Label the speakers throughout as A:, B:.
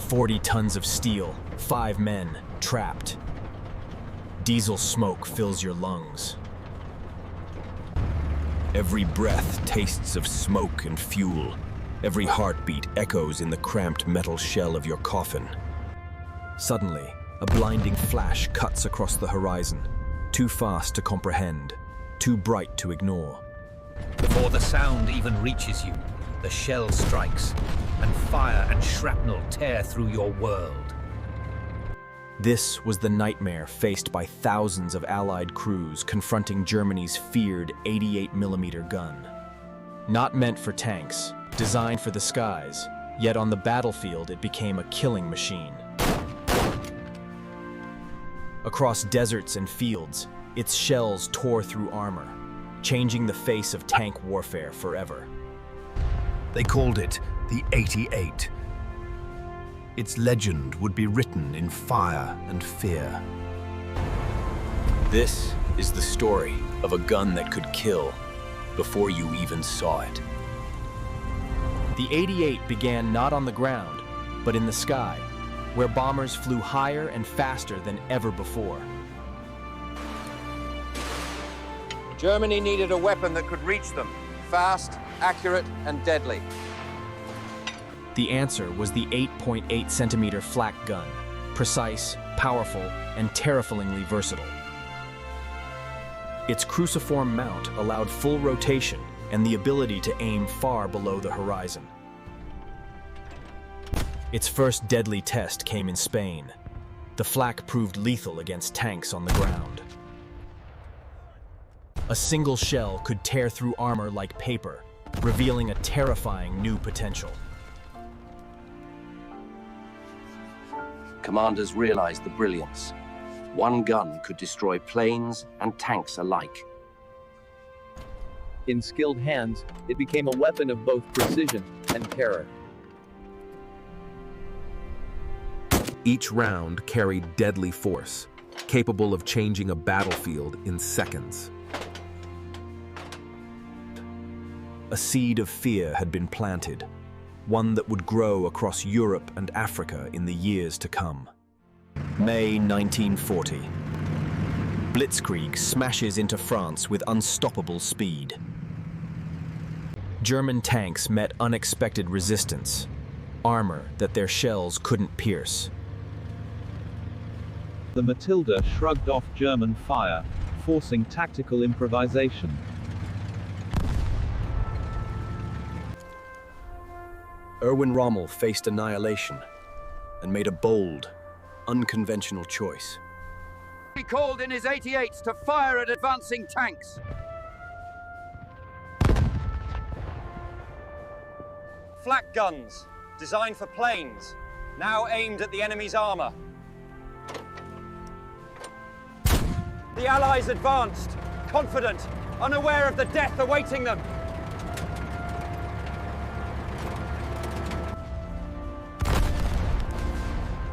A: 40 tons of steel, 5 men, trapped. Diesel smoke fills your lungs. Every breath tastes of smoke and fuel. Every heartbeat echoes in the cramped metal shell of your coffin. Suddenly, a blinding flash cuts across the horizon, too fast to comprehend, too bright to ignore.
B: Before the sound even reaches you, the shell strikes, and fire and shrapnel tear through your world.
A: This was the nightmare faced by thousands of Allied crews confronting Germany's feared 88mm gun. Not meant for tanks, designed for the skies, yet on the battlefield it became a killing machine. Across deserts and fields, its shells tore through armor, changing the face of tank warfare forever.
C: They called it the 88. Its legend would be written in fire and fear.
A: This is the story of a gun that could kill before you even saw it. The 88 began not on the ground, but in the sky, where bombers flew higher and faster than ever before.
D: Germany needed a weapon that could reach them, fast, accurate, and deadly.
A: The answer was the 8.8-centimeter flak gun, precise, powerful, and terrifyingly versatile. Its cruciform mount allowed full rotation and the ability to aim far below the horizon. Its first deadly test came in Spain. The flak proved lethal against tanks on the ground. A single shell could tear through armor like paper, revealing a terrifying new potential.
E: Commanders realized the brilliance. One gun could destroy planes and tanks alike.
F: In skilled hands, it became a weapon of both precision and terror.
G: Each round carried deadly force, capable of changing a battlefield in seconds.
A: A seed of fear had been planted, one that would grow across Europe and Africa in the years to come. May 1940. Blitzkrieg smashes into France with unstoppable speed. German tanks met unexpected resistance, armor that their shells couldn't pierce.
H: The Matilda shrugged off German fire, forcing tactical improvisation.
A: Erwin Rommel faced annihilation and made a bold, unconventional choice.
D: He called in his 88s to fire at advancing tanks. Flak guns, designed for planes, now aimed at the enemy's armor. The Allies advanced, confident, unaware of the death awaiting them.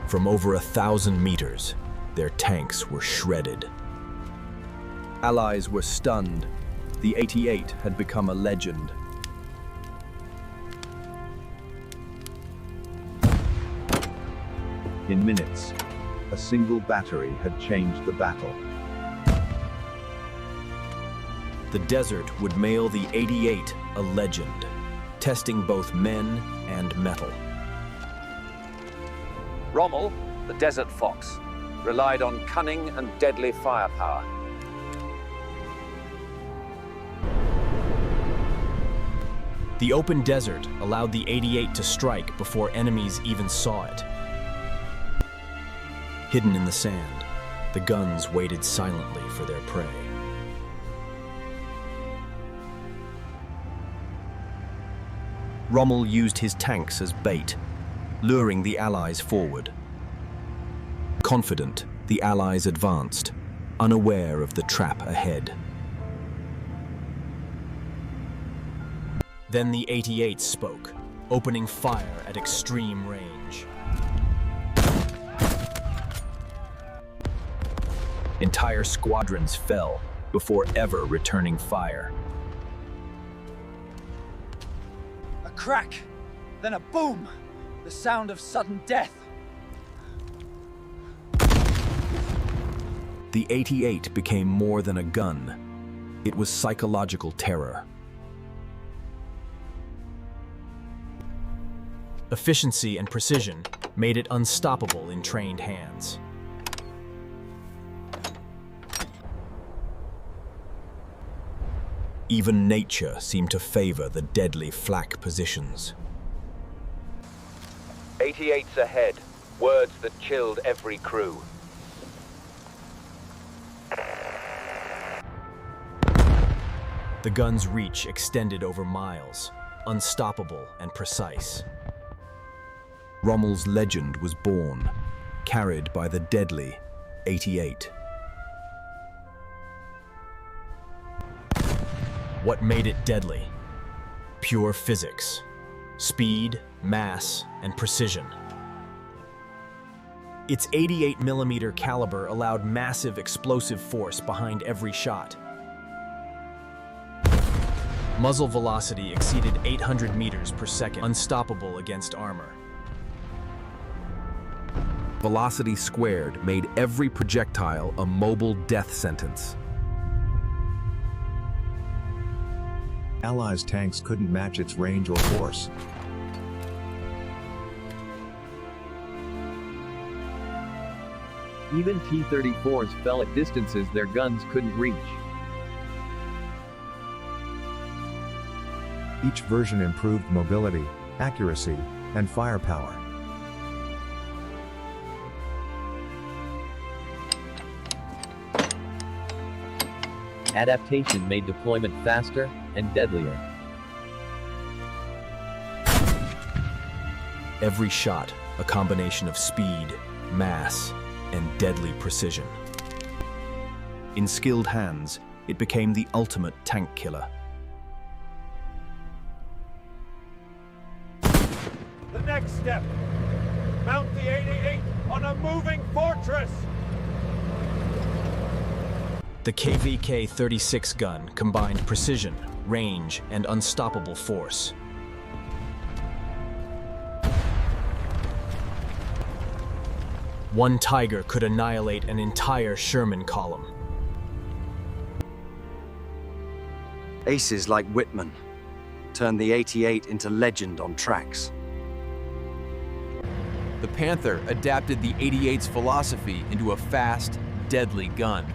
A: From over 1,000 meters, their tanks were shredded.
C: Allies were stunned. The 88 had become a legend. In minutes, a single battery had changed the battle.
A: The desert would mail the 88 a legend, testing both men and metal.
D: Rommel, the desert fox, relied on cunning and deadly firepower.
A: The open desert allowed the 88 to strike before enemies even saw it. Hidden in the sand, the guns waited silently for their prey. Rommel used his tanks as bait, luring the Allies forward. Confident, the Allies advanced, unaware of the trap ahead. Then the 88 spoke, opening fire at extreme range. Entire squadrons fell before ever returning fire.
D: A crack, then a boom, the sound of sudden death.
A: The 88 became more than a gun. It was psychological terror. Efficiency and precision made it unstoppable in trained hands. Even nature seemed to favor the deadly flak positions.
B: 88's ahead. Words that chilled every crew.
A: The gun's reach extended over miles, unstoppable and precise. Rommel's legend was born, carried by the deadly 88. What made it deadly? Pure physics. Speed, mass, and precision. Its 88mm caliber allowed massive explosive force behind every shot. Muzzle velocity exceeded 800 meters per second, unstoppable against armor.
G: Velocity squared made every projectile a mobile death sentence.
I: Allies' tanks couldn't match its range or force.
F: Even T-34s fell at distances their guns couldn't reach.
I: Each version improved mobility, accuracy, and firepower.
F: Adaptation made deployment faster and deadlier.
A: Every shot, a combination of speed, mass, and deadly precision. In skilled hands, it became the ultimate tank killer.
D: The next step. Mount the 88 on a moving fortress.
A: The KVK-36 gun combined precision, range, and unstoppable force. One Tiger could annihilate an entire Sherman column.
J: Aces like Whitman turned the 88 into legend on tracks.
K: The Panther adapted the 88's philosophy into a fast, deadly gun.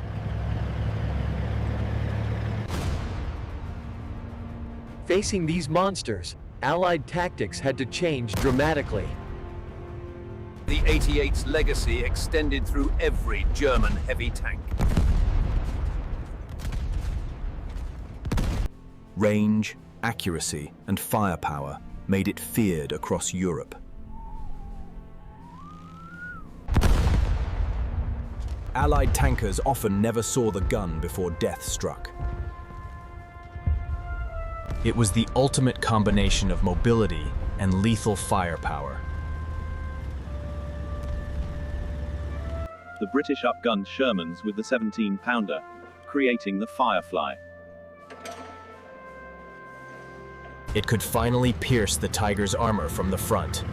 L: Facing these monsters, Allied tactics had to change dramatically.
B: The 88's legacy extended through every German heavy tank.
A: Range, accuracy, and firepower made it feared across Europe. Allied tankers often never saw the gun before death struck. It was the ultimate combination of mobility and lethal firepower.
H: The British upgunned Shermans with the 17-pounder, creating the Firefly.
A: It could finally pierce the Tiger's armor from the front.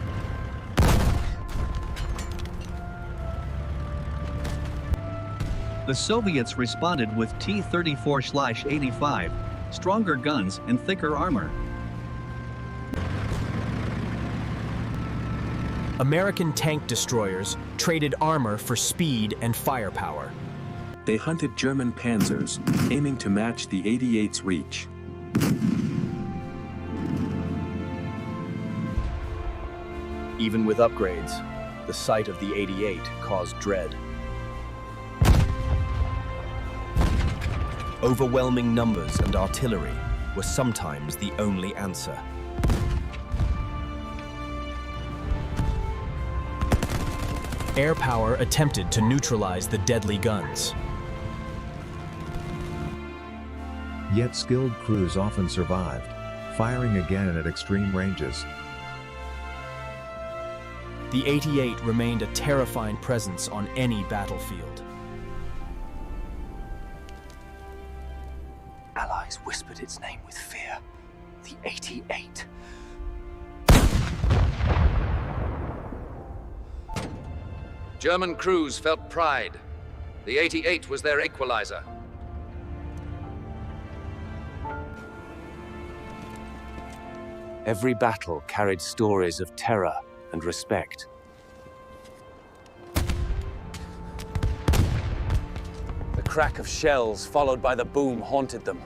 M: The Soviets responded with T-34/85, stronger guns and thicker armor.
A: American tank destroyers traded armor for speed and firepower.
N: They hunted German Panzers, aiming to match the 88's reach.
A: Even with upgrades, the sight of the 88 caused dread. Overwhelming numbers and artillery were sometimes the only answer. Air power attempted to neutralize the deadly guns.
I: Yet skilled crews often survived, firing again at extreme ranges.
A: The 88 remained a terrifying presence on any battlefield.
J: Allies whispered its name with fear. The 88.
E: German crews felt pride.
B: The 88 was their equalizer.
E: Every battle carried stories of terror and respect.
J: The crack of shells followed by the boom haunted them.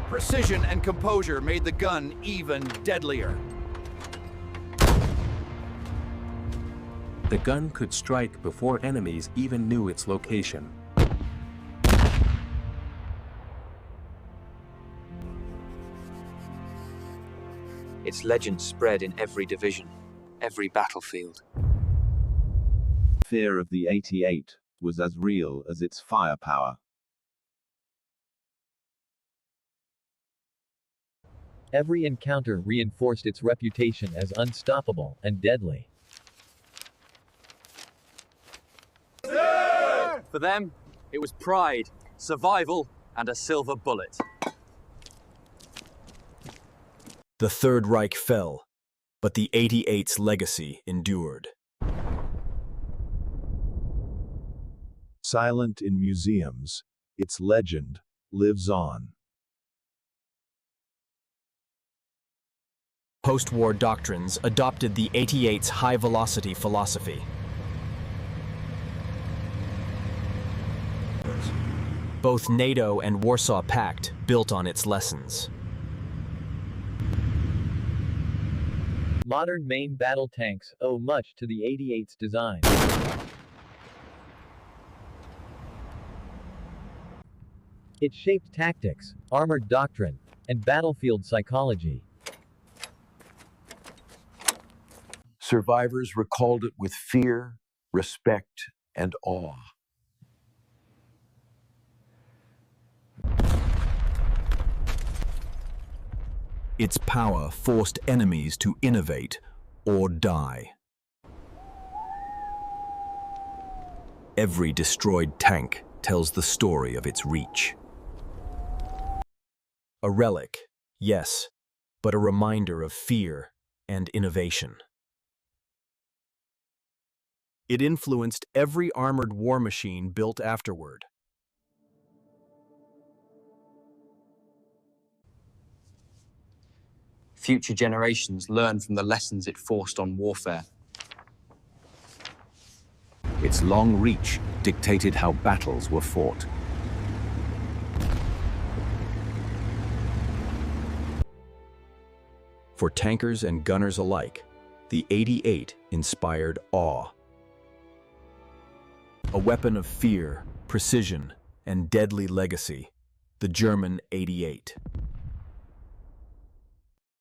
K: Precision and composure made the gun even deadlier.
N: The gun could strike before enemies even knew its location.
J: Its legend spread in every division, every battlefield.
H: Fear of the 88 was as real as its firepower.
L: Every encounter reinforced its reputation as unstoppable and deadly.
J: For them, it was pride, survival, and a silver bullet.
A: The Third Reich fell, but the 88's legacy endured.
I: Silent in museums, its legend lives on.
A: Post-war doctrines adopted the 88's high-velocity philosophy. Both NATO and Warsaw Pact built on its lessons.
L: Modern main battle tanks owe much to the 88's design. It shaped tactics, armored doctrine, and battlefield psychology.
O: Survivors recalled it with fear, respect, and awe.
A: Its power forced enemies to innovate or die. Every destroyed tank tells the story of its reach. A relic, yes, but a reminder of fear and innovation. It influenced every armored war machine built afterward.
J: Future generations learn from the lessons it forced on warfare.
C: Its long reach dictated how battles were fought.
A: For tankers and gunners alike, the 88 inspired awe. A weapon of fear, precision, and deadly legacy, the German 88.